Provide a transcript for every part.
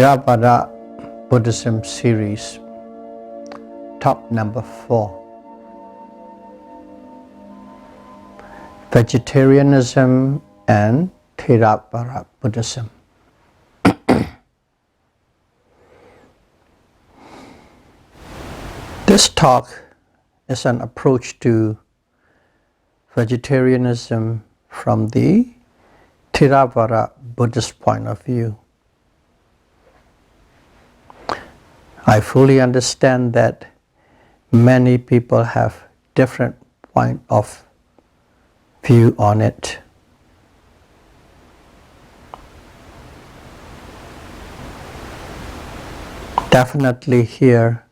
Theravada Buddhism series, top number 4. Vegetarianism and Theravada Buddhism. This talk is an approach to vegetarianism from the Theravada Buddhist point of view. I fully understand that many people have different point of view on it. Definitely here,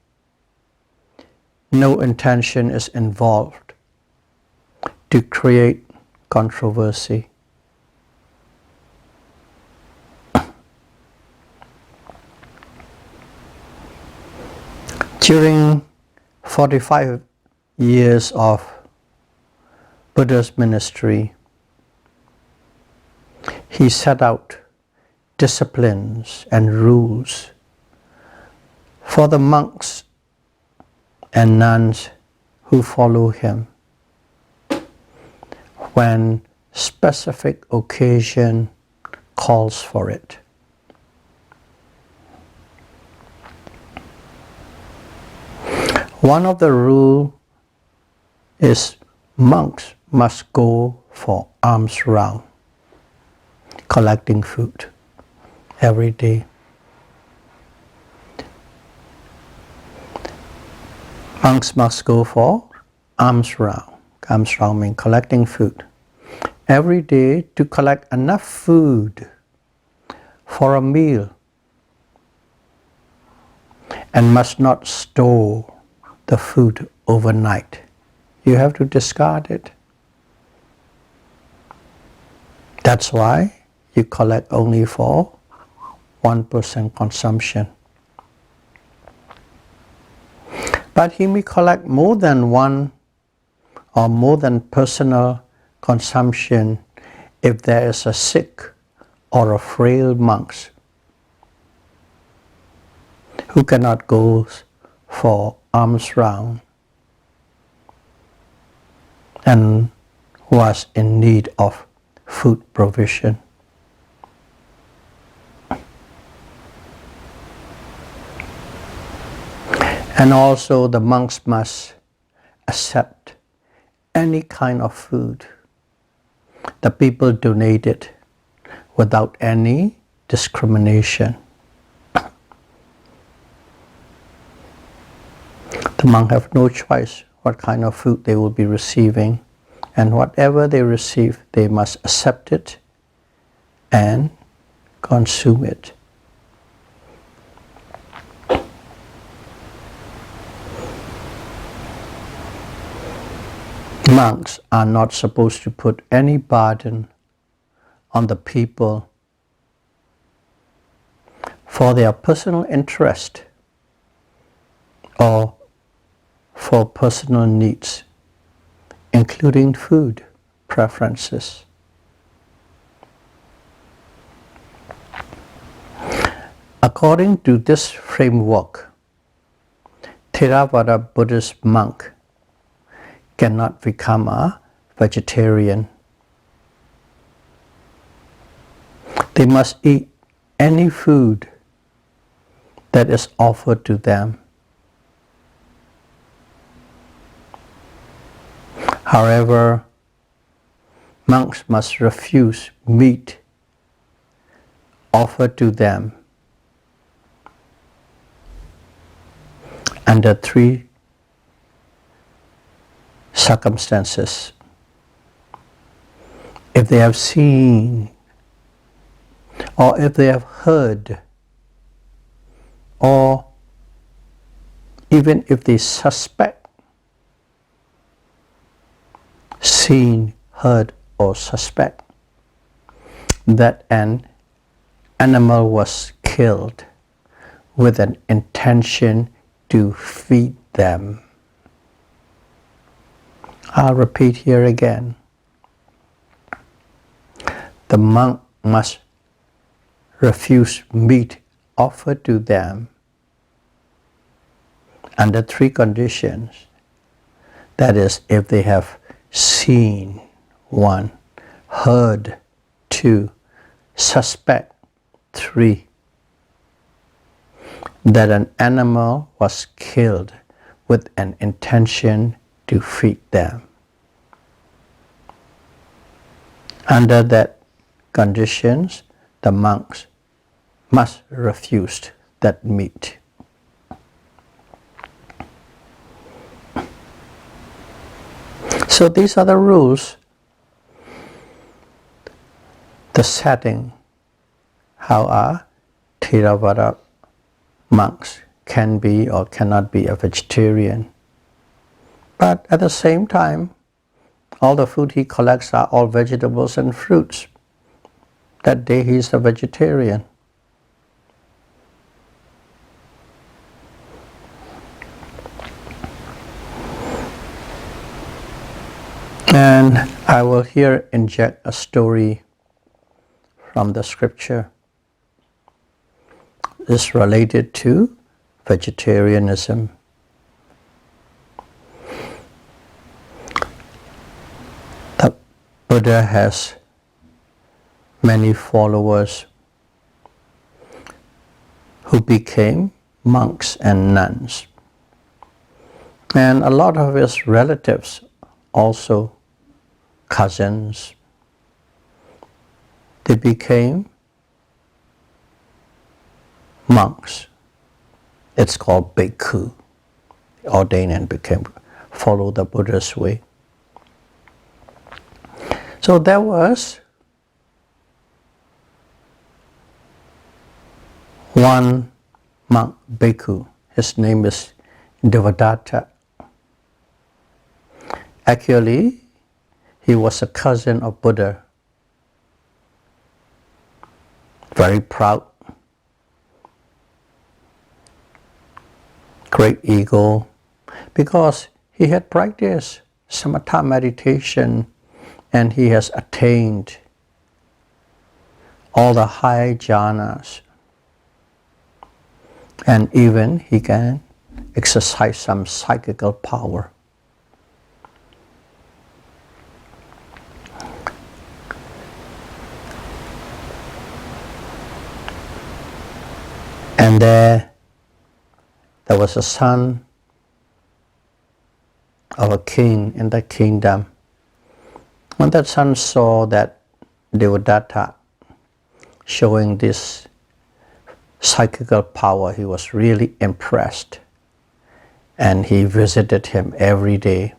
no intention is involved to create controversy. During 45 years of Buddha's ministry, he set out disciplines and rules for the monks and nuns who follow him when specific occasion calls for it. One of the rules is monks must go for alms round, collecting food every day. Monks must go for alms round. Alms round means collecting food every day to collect enough food for a meal, and must not store the food overnight. You have to discard it. That's why you collect only for 1% consumption. But he may collect more than one or more than personal consumption if there is a sick or a frail monk who cannot go for alms round and was in need of food provision. And also the monks must accept any kind of food the people donated without any discrimination. The monks have no choice what kind of food they will be receiving, and whatever they receive, they must accept it and consume it. Monks are not supposed to put any burden on the people for their personal interest or for personal needs, including food preferences. According to this framework, Theravada Buddhist monk cannot become a vegetarian. They must eat any food that is offered to them. However, monks must refuse meat offered to them under 3 circumstances. If they have seen, or if they have heard, or even if they suspect, seen, heard, or suspect that an animal was killed with an intention to feed them. I'll repeat here again. The monk must refuse meat offered to them under 3 conditions. That is, if they have seen, 1, heard, 2, suspect, 3, that an animal was killed with an intention to feed them. Under that conditions, the monks must refuse that meat. So these are the rules, the setting, how a Theravada monks can be or cannot be a vegetarian. But at the same time, all the food he collects are all vegetables and fruits. That day he is a vegetarian. And I will here inject a story from the scripture. It's related to vegetarianism. The Buddha has many followers who became monks and nuns. And a lot of his relatives, also cousins, they became monks. It's called bhikkhu, ordained and became, follow the Buddha's way. So there was one monk, bhikkhu. His name is Devadatta. Actually, he was a cousin of Buddha. Very proud, great ego, because he had practiced samatha meditation and he has attained all the high jhanas, and even he can exercise some psychical power. And there was a son of a king in the kingdom. When that son saw that Devadatta showing this psychical power, he was really impressed. And he visited him every day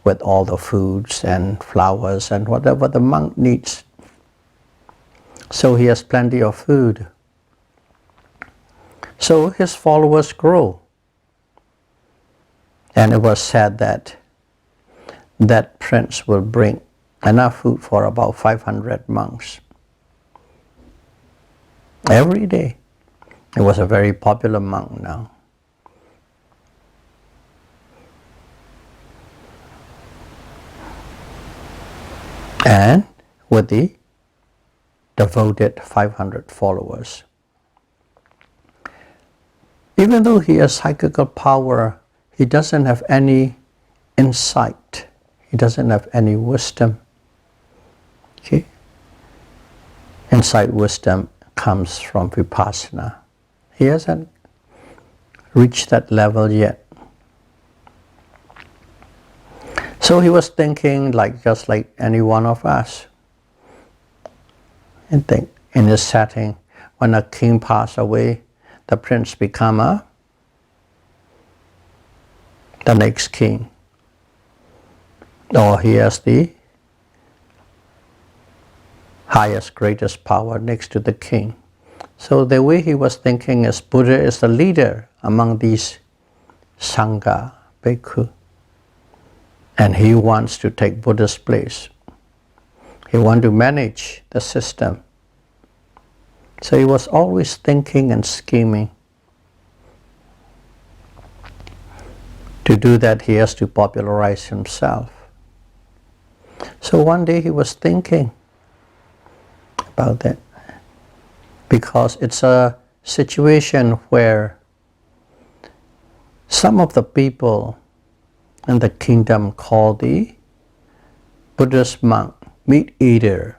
with all the foods and flowers and whatever the monk needs. So he has plenty of food. So his followers grow. And it was said that that prince will bring enough food for about 500 monks every day. He was a very popular monk now. And with the devoted 500 followers. Even though he has psychical power, he doesn't have any insight. He doesn't have any wisdom. Okay? Insight, wisdom comes from Vipassana. He hasn't reached that level yet. So he was thinking just like any one of us. And think in this setting, when a king passed away, the prince become the next king. Or he has the highest, greatest power next to the king. So the way he was thinking is Buddha is the leader among these Sangha, bhikkhu. And he wants to take Buddha's place. He wants to manage the system. So he was always thinking and scheming. To do that, he has to popularize himself. So one day he was thinking about that, because it's a situation where some of the people in the kingdom called the Buddhist monk meat eater,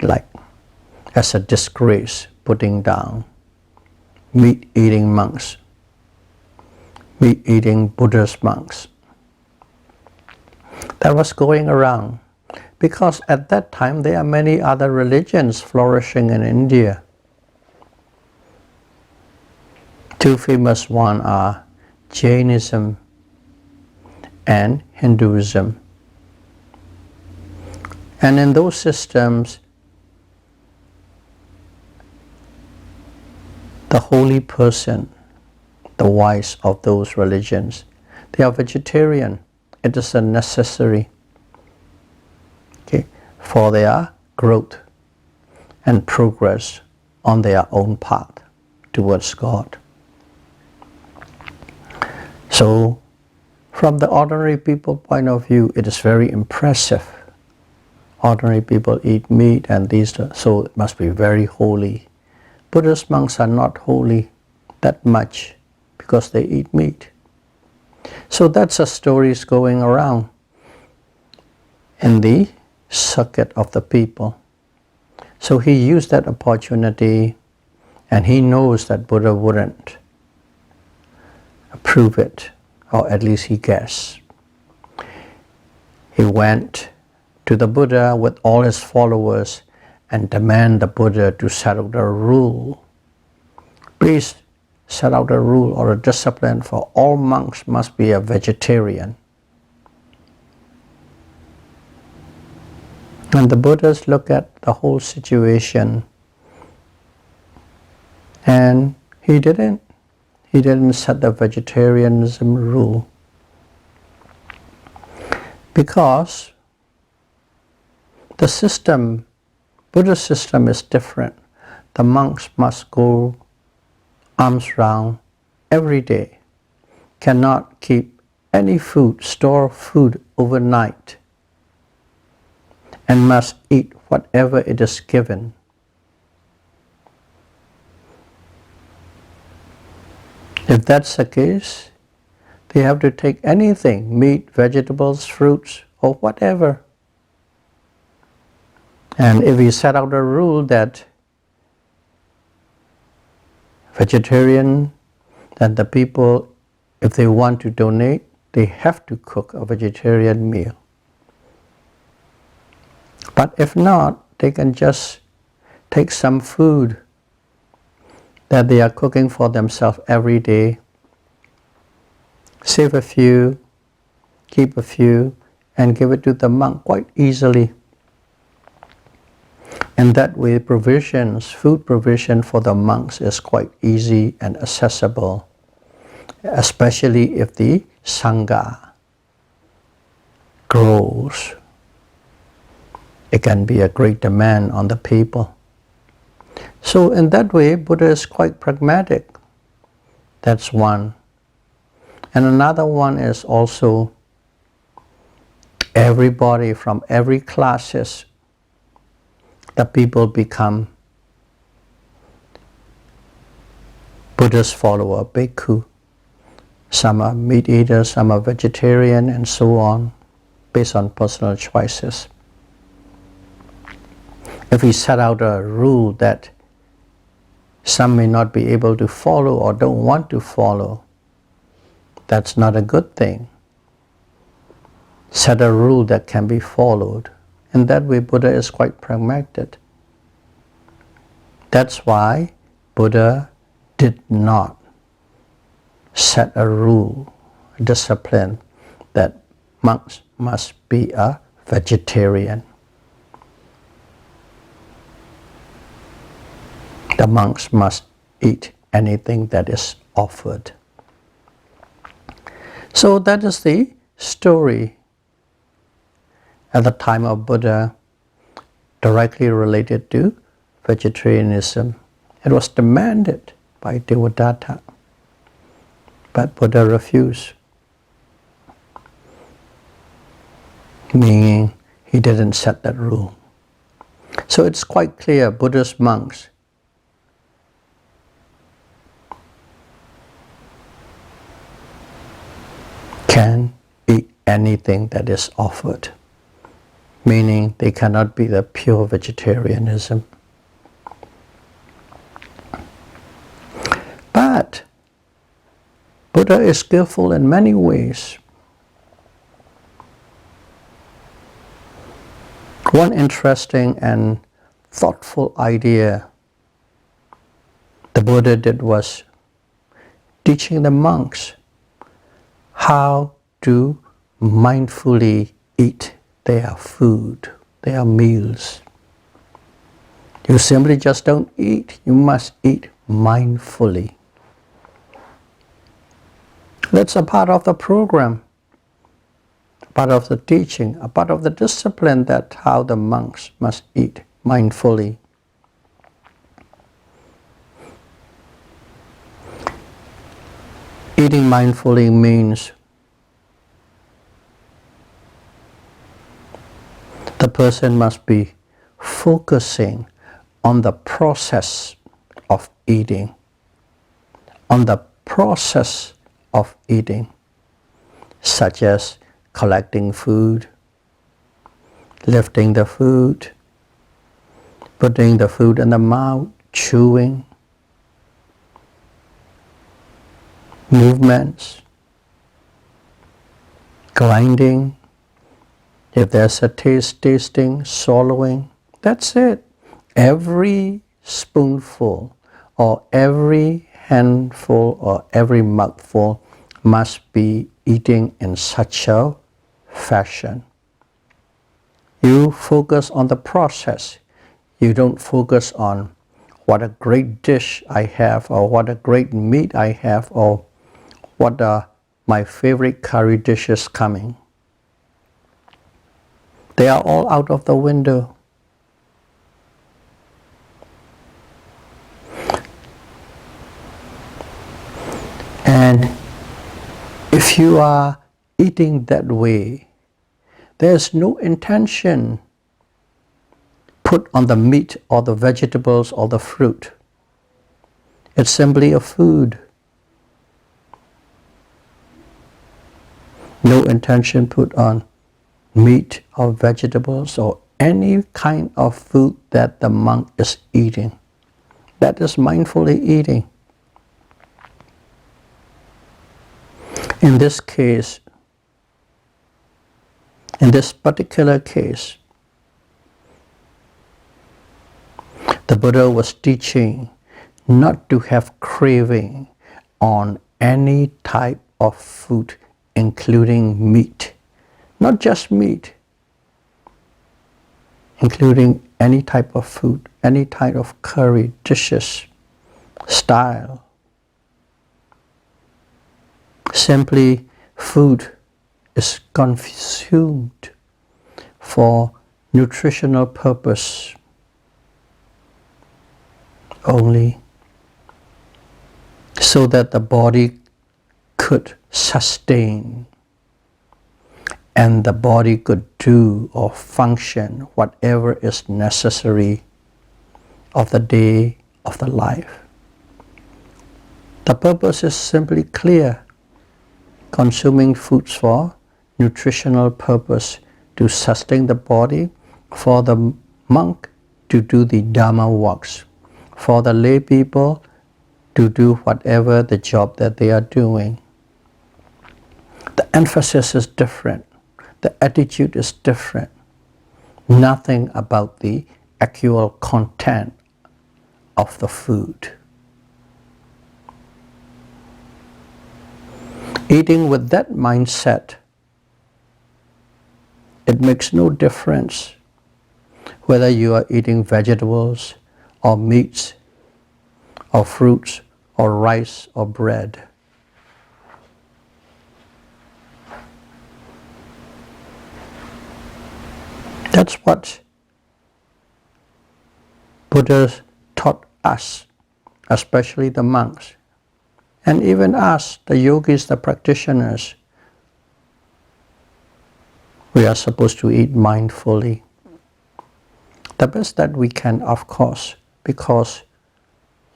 like as a disgrace, putting down meat eating monks, meat eating Buddhist monks. That was going around because at that time there are many other religions flourishing in India. Two famous ones are Jainism and Hinduism. And in those systems, the holy person, the wise of those religions, they are vegetarian. It is a necessary, for their growth and progress on their own path towards God. So, from the ordinary people point of view, it is very impressive. Ordinary people eat meat and these, so it must be very holy. Buddhist monks are not holy that much because they eat meat. So that's a story going around in the circuit of the people. So he used that opportunity, and he knows that Buddha wouldn't approve it, or at least he guessed. He went to the Buddha with all his followers and demanded the Buddha to set out a rule. Please set out a rule or a discipline for all monks must be a vegetarian. And the Buddhas look at the whole situation, and he didn't set the vegetarianism rule because the system, Buddhist system is different. The monks must go arms round every day, cannot keep any food, store food overnight, and must eat whatever it is given. If that's the case, they have to take anything, meat, vegetables, fruits, or whatever. And if we set out a rule that vegetarian, then the people, if they want to donate, they have to cook a vegetarian meal. But if not, they can just take some food that they are cooking for themselves every day, save a few, keep a few, and give it to the monk quite easily. And that way provisions, food provision for the monks is quite easy and accessible, especially if the Sangha grows. It can be a great demand on the people. So in that way, Buddha is quite pragmatic. That's one. And another one is also everybody from every classes, the people become Buddha's follower, bhikkhu. Some are meat eaters, some are vegetarian, and so on, based on personal choices. If we set out a rule that some may not be able to follow or don't want to follow, that's not a good thing. Set a rule that can be followed. In that way, Buddha is quite pragmatic. That's why Buddha did not set a rule, a discipline, that monks must be a vegetarian. The monks must eat anything that is offered. So that is the story at the time of Buddha, directly related to vegetarianism. It was demanded by Devadatta, but Buddha refused, meaning he didn't set that rule. So it's quite clear Buddhist monks can eat anything that is offered, meaning they cannot be the pure vegetarianism. But Buddha is skillful in many ways. One interesting and thoughtful idea the Buddha did was teaching the monks how to mindfully eat their food, their meals. You simply just don't eat, you must eat mindfully. That's a part of the program, a part of the teaching, a part of the discipline, that how the monks must eat mindfully. Eating mindfully means the person must be focusing on the process of eating, on the process of eating, such as collecting food, lifting the food, putting the food in the mouth, chewing, movements, grinding, if there's a tasting, swallowing, that's it. Every spoonful or every handful or every mouthful must be eating in such a fashion. You focus on the process. You don't focus on what a great dish I have, or what a great meat I have, or what are my favorite curry dishes coming. They are all out of the window. And if you are eating that way, there's no intention put on the meat or the vegetables or the fruit. It's simply a food. No intention put on meat or vegetables or any kind of food that the monk is eating. That is mindfully eating. In this case, in this particular case, the Buddha was teaching not to have craving on any type of food, including meat. Not just meat, including any type of food, any type of curry, dishes, style. Simply, food is consumed for nutritional purpose only, so that the body could sustain and the body could do or function whatever is necessary of the day, of the life. The purpose is simply clear: consuming foods for nutritional purpose, to sustain the body, for the monk to do the Dharma works, for the lay people to do whatever the job that they are doing. The emphasis is different. The attitude is different. Nothing about the actual content of the food. Eating with that mindset, it makes no difference whether you are eating vegetables or meats or fruits or rice or bread. That's what Buddha taught us, especially the monks, and even us, the yogis, the practitioners. We are supposed to eat mindfully. The best that we can, of course, because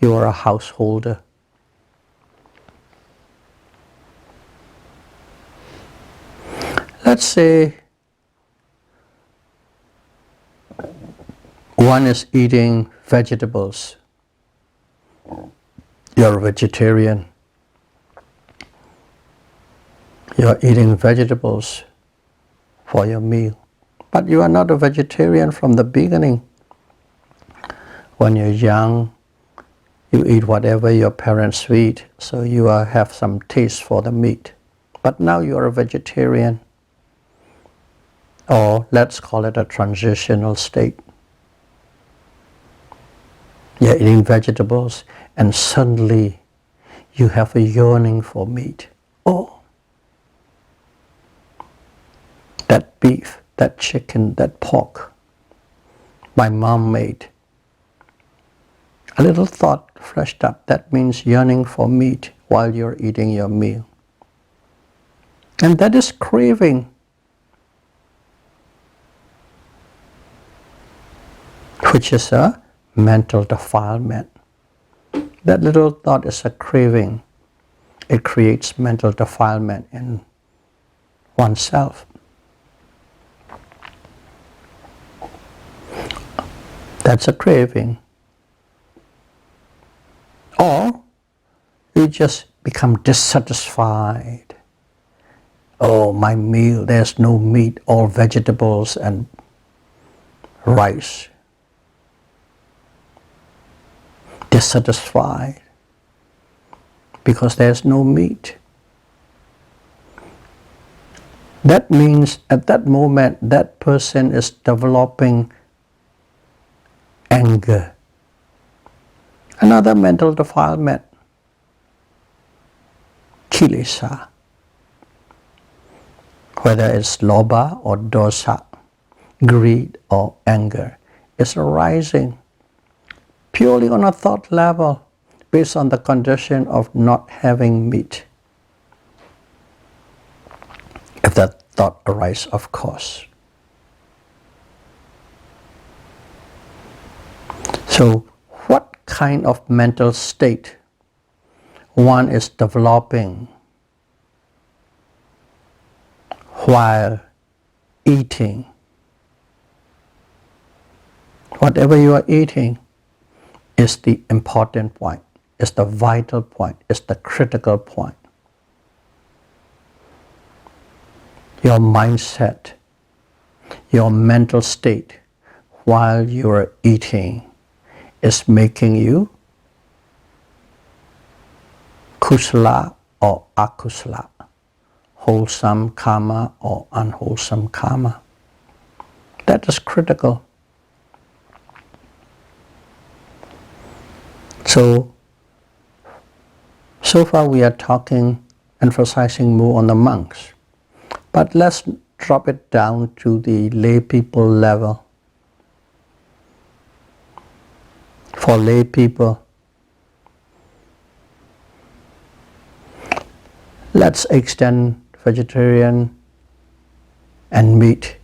you are a householder. Let's say one is eating vegetables. You're a vegetarian. You're eating vegetables for your meal. But you are not a vegetarian from the beginning. When you're young, you eat whatever your parents feed, so you have some taste for the meat. But now you are a vegetarian, or let's call it a transitional state. You're eating vegetables and suddenly you have a yearning for meat. Oh, that beef, that chicken, that pork my mom made. A little thought flashed up. That means yearning for meat while you're eating your meal. And that is craving, which is a mental defilement. That little thought is a craving. It creates mental defilement in oneself. That's a craving. Or you just become dissatisfied. Oh, my meal, there's no meat, all vegetables and rice. Dissatisfied because there's no meat. That means at that moment that person is developing anger. Another mental defilement, kilesa. Whether it's lobha or dosa, greed or anger, is arising purely on a thought level based on the condition of not having meat. If that thought arises, of course. So what kind of mental state one is developing while eating? Whatever you are eating is the important point, is the vital point, is the critical point. Your mindset, your mental state while you are eating is making you kusala or akusala, wholesome karma or unwholesome karma. That is critical. So far we are emphasizing more on the monks. But let's drop it down to the lay people level. For lay people, let's extend vegetarian and meat.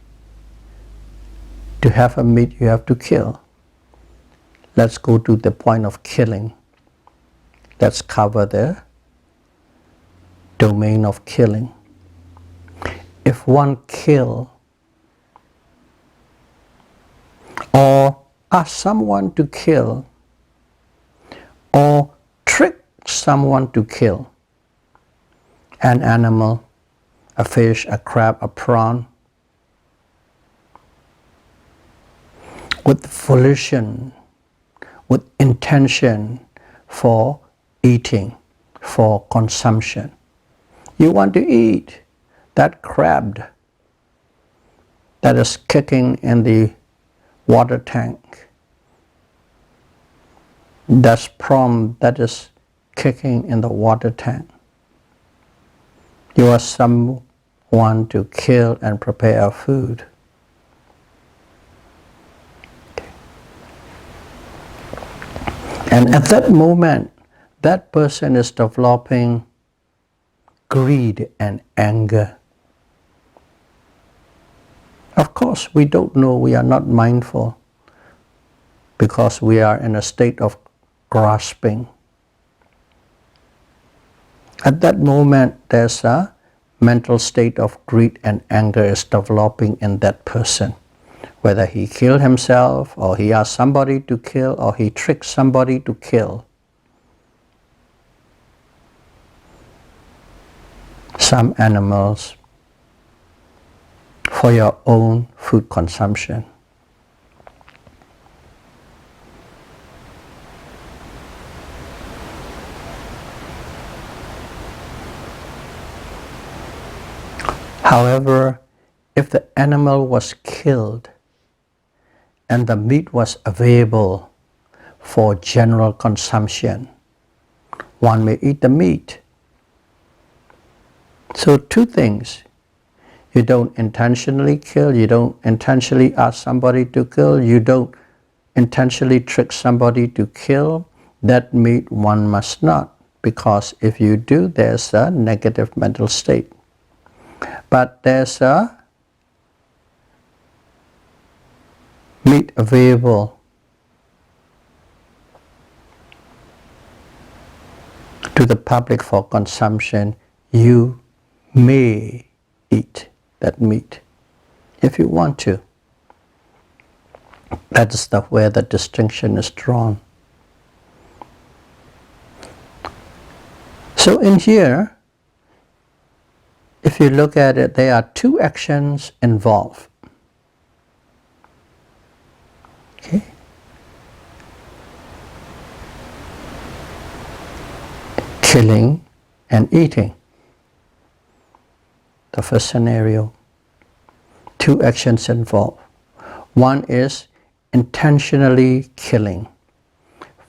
To have a meat, you have to kill. Let's go to the point of killing. Let's cover the domain of killing. If one kill or ask someone to kill or trick someone to kill an animal, a fish, a crab, a prawn, with volition, with intention for eating, for consumption. You want to eat that crab that is kicking in the water tank. That's prawn that is kicking in the water tank. You are someone to kill and prepare food. And at that moment, that person is developing greed and anger. Of course, we don't know, we are not mindful because we are in a state of grasping. At that moment, there's a mental state of greed and anger is developing in that person. Whether he killed himself, or he asked somebody to kill, or he tricked somebody to kill. Some animals for your own food consumption. However, if the animal was killed and the meat was available for general consumption, one may eat the meat. So two things. You don't intentionally kill, you don't intentionally ask somebody to kill, you don't intentionally trick somebody to kill. That meat one must not, because if you do, there's a negative mental state. But there's a meat available to the public for consumption, you may eat that meat if you want to. That is where the distinction is drawn. So in here, if you look at it, there are two actions involved. Okay? Killing and eating. The first scenario. Two actions involved. One is intentionally killing,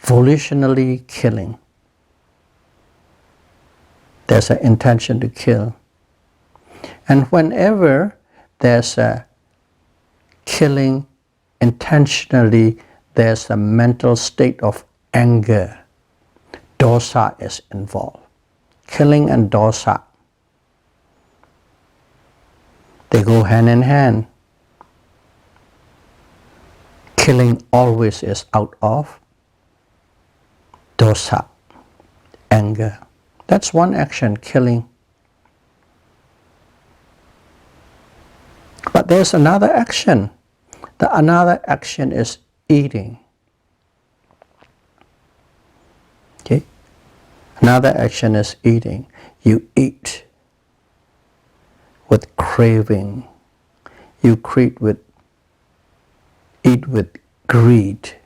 volitionally killing. There's an intention to kill. And whenever there's a killing intentionally, there's a mental state of anger. Dosa is involved. Killing and dosa, they go hand in hand. Killing always is out of dosa, anger. That's one action, killing. But there's another action. The another action is eating. Okay? Another action is eating. You eat with craving. You eat with greed.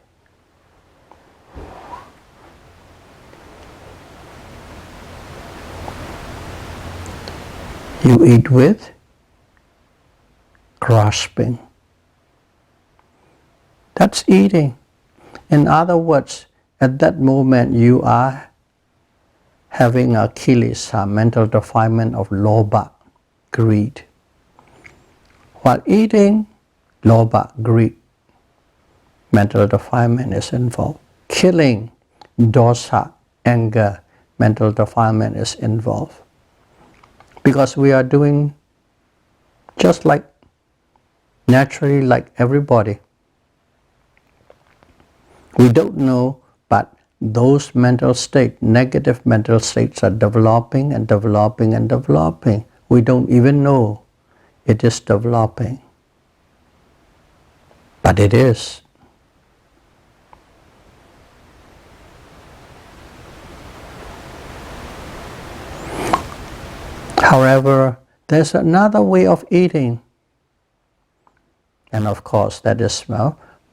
You eat with grasping. That's eating. In other words, at that moment you are having a kilesa, mental defilement of lobha, greed. While eating, lobha, greed, mental defilement is involved. Killing, dosa, anger, mental defilement is involved. Because we are doing just like naturally like everybody. We don't know, but those mental states, negative mental states, are developing and developing and developing. We don't even know it is developing. But it is. However, there's another way of eating. And of course, that is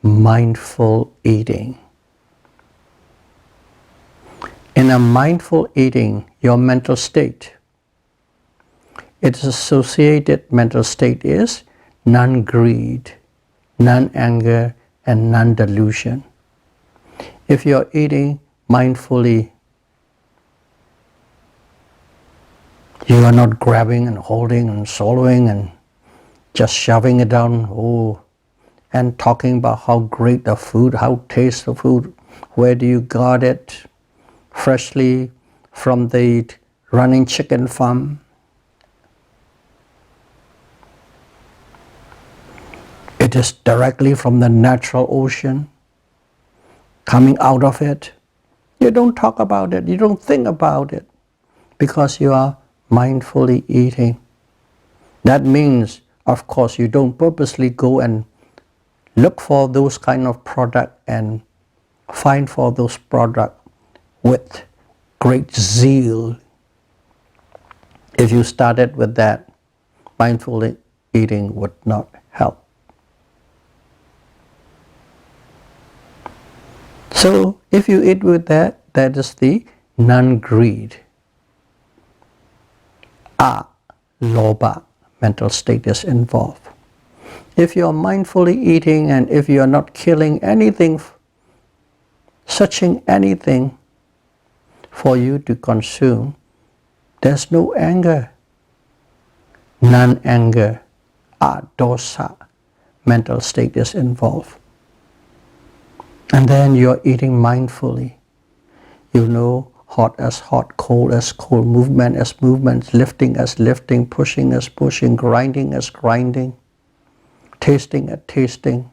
mindful eating. In a mindful eating, your mental state, its associated mental state is non-greed, non-anger, and non-delusion. If you're eating mindfully, you are not grabbing and holding and swallowing and just shoving it down, and talking about how great the food, how tastes the food, where do you got it, freshly from the running chicken farm. It is directly from the natural ocean, coming out of it. You don't talk about it, you don't think about it, because you are mindfully eating. That means, of course, you don't purposely go and look for those kind of product and find for those product with great zeal. If you started with that, mindful eating would not help. So if you eat with that, that is the non-greed. Lobha mental state is involved. If you are mindfully eating and if you are not killing anything, searching anything for you to consume, there's no anger. Non-anger, dosa mental state is involved. And then you're eating mindfully. You know, hot as hot, cold as cold, movement as movement, lifting as lifting, pushing as pushing, grinding as grinding, tasting as tasting.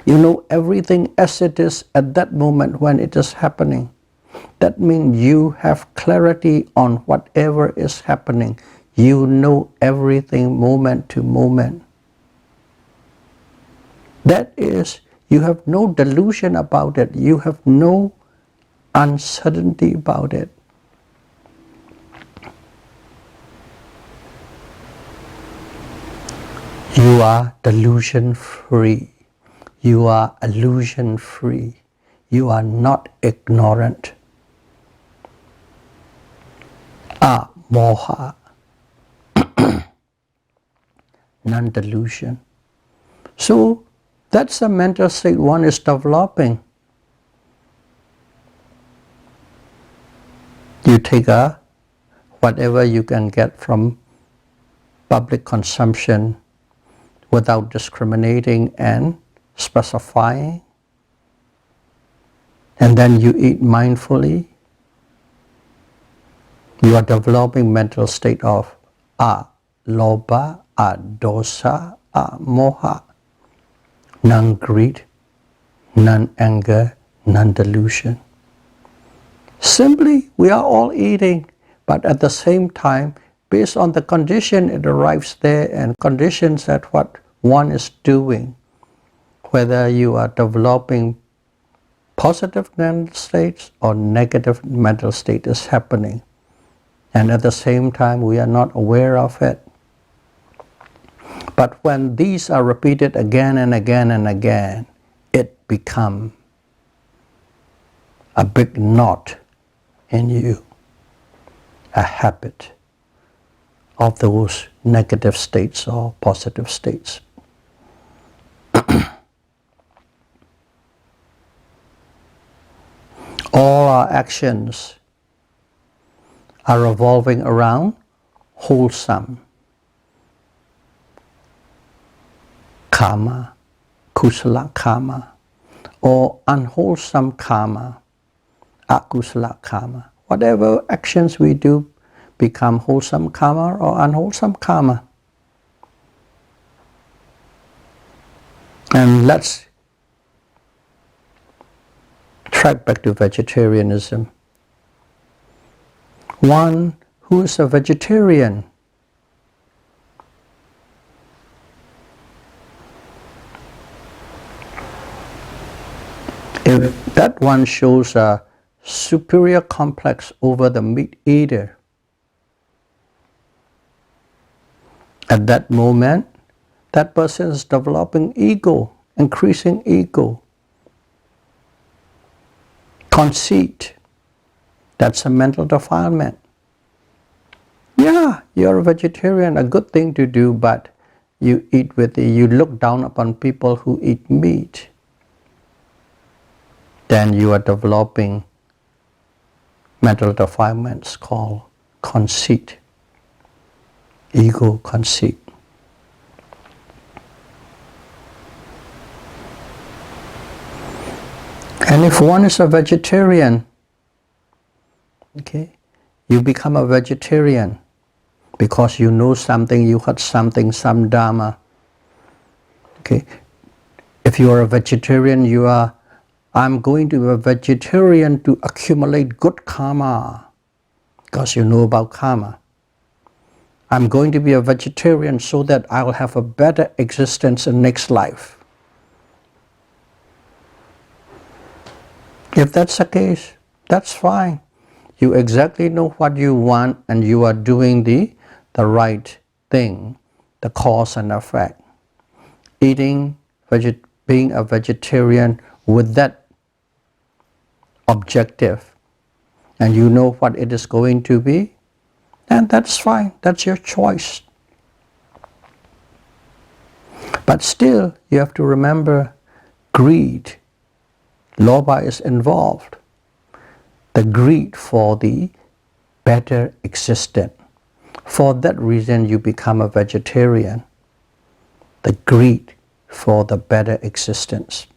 You know everything as it is at that moment when it is happening. That means you have clarity on whatever is happening. You know everything moment to moment. That is, you have no delusion about it. You have no uncertainty about it. You are delusion free. You are illusion free. You are not ignorant. Moha, non-delusion. So that's a mental state one is developing. You take whatever you can get from public consumption without discriminating and specifying, and then you eat mindfully. You are developing mental state of lobha, dosa, moha, non-greed, non-anger, non-delusion. Simply, we are all eating, but at the same time, based on the condition it arrives there and conditions that what one is doing, whether you are developing positive mental states or negative mental state is happening. And at the same time, we are not aware of it. But when these are repeated again and again and again, it becomes a big knot in you, a habit of those negative states or positive states. All our actions are revolving around wholesome karma, kusala karma, or unwholesome karma, akusala karma. Whatever actions we do become wholesome karma or unwholesome karma. And let's track back to vegetarianism. One who is a vegetarian if that one shows a superior complex over the meat eater, at that moment, that person is developing ego, increasing ego, conceit. That's a mental defilement. Yeah, you're a vegetarian, a good thing to do, but you eat with it, you look down upon people who eat meat. Then you are developing mental defilements called conceit, ego conceit. And if one is a vegetarian, okay, you become a vegetarian because you know something, you heard something, some dharma. Okay, if you are a vegetarian, you are, I'm going to be a vegetarian to accumulate good karma. because you know about karma. I'm going to be a vegetarian so that I'll have a better existence in next life. If that's the case, that's fine. You exactly know what you want and you are doing the right thing, the cause and effect. Being a vegetarian with that objective, and you know what it is going to be, and that's fine, that's your choice. But still, you have to remember greed, lobha is involved. The greed for the better existence. For that reason, you become a vegetarian. The greed for the better existence.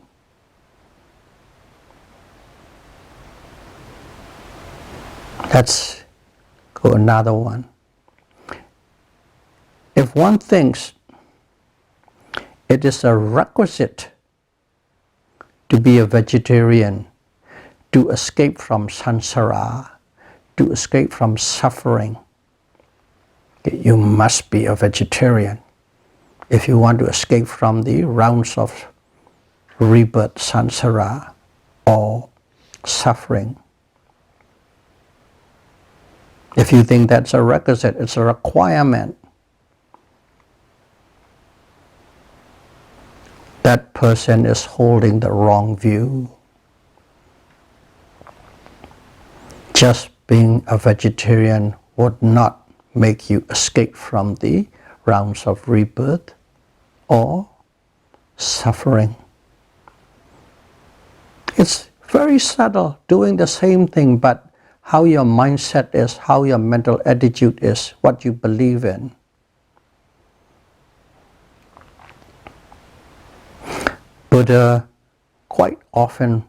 Let's go another one. If one thinks it is a requisite to be a vegetarian, to escape from samsara, to escape from suffering, you must be a vegetarian. If you want to escape from the rounds of rebirth, samsara, or suffering. If you think that's a requisite, it's a requirement, that person is holding the wrong view. Just being a vegetarian would not make you escape from the rounds of rebirth or suffering. It's very subtle, doing the same thing, but how your mindset is, how your mental attitude is, what you believe in. Buddha quite often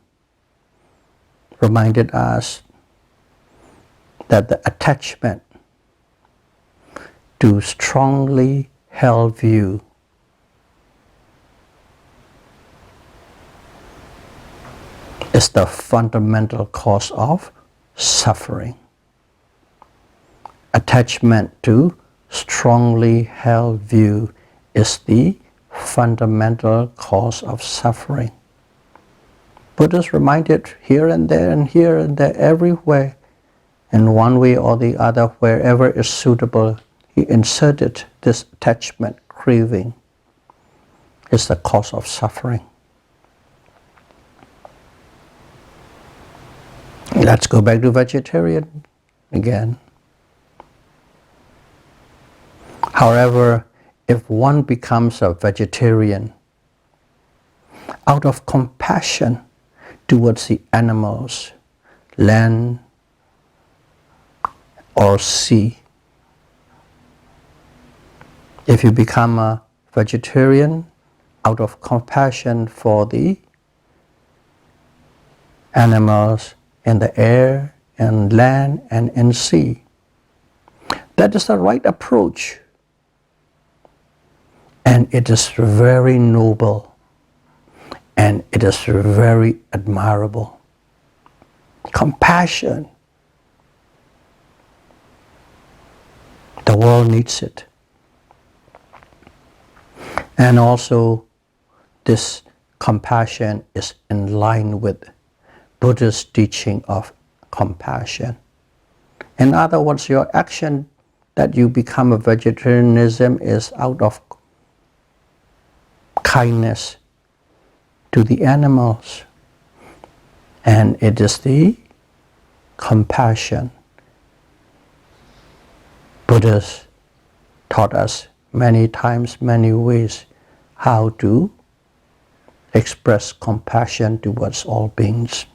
reminded us that the attachment to strongly held view is the fundamental cause of suffering. Attachment to strongly held view is the fundamental cause of suffering. Buddha's reminded here and there and here and there, everywhere, in one way or the other, wherever is suitable, he inserted this attachment, craving, is the cause of suffering. Let's go back to vegetarian again. However, if one becomes a vegetarian out of compassion towards the animals, land or sea, if you become a vegetarian out of compassion for the animals in the air and land and in sea, that is the right approach. And it is very noble and it is very admirable. Compassion. The world needs it. And also, this compassion is in line with Buddha's teaching of compassion. In other words, your action that you become a vegetarianism is out of kindness to the animals, and it is the compassion. Buddha taught us many times, many ways, how to express compassion towards all beings.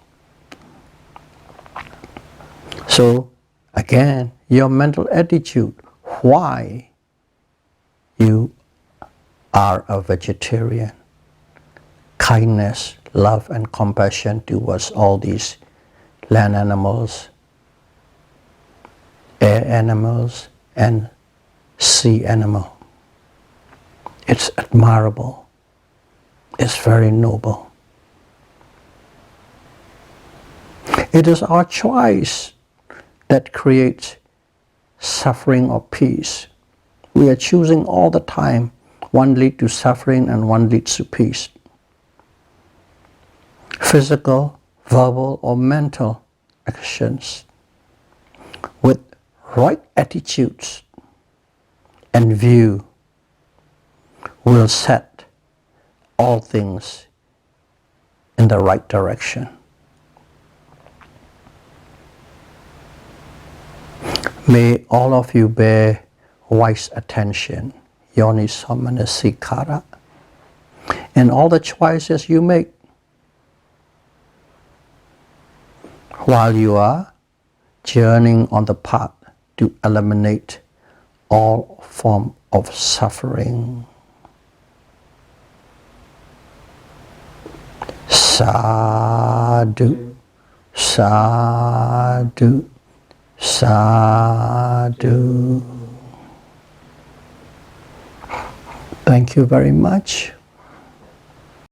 So again, your mental attitude, why you are a vegetarian. Kindness, love and compassion towards all these land animals, air animals and sea animal. It's admirable. It's very noble. It is our choice that creates suffering or peace. We are choosing all the time. One leads to suffering and one leads to peace. Physical, verbal, or mental actions with right attitudes and view will set all things in the right direction. May all of you bear wise attention, yonisamanasikara, in all the choices you make while you are journeying on the path to eliminate all form of suffering. Sadhu, sadhu, sadhu. Thank you very much.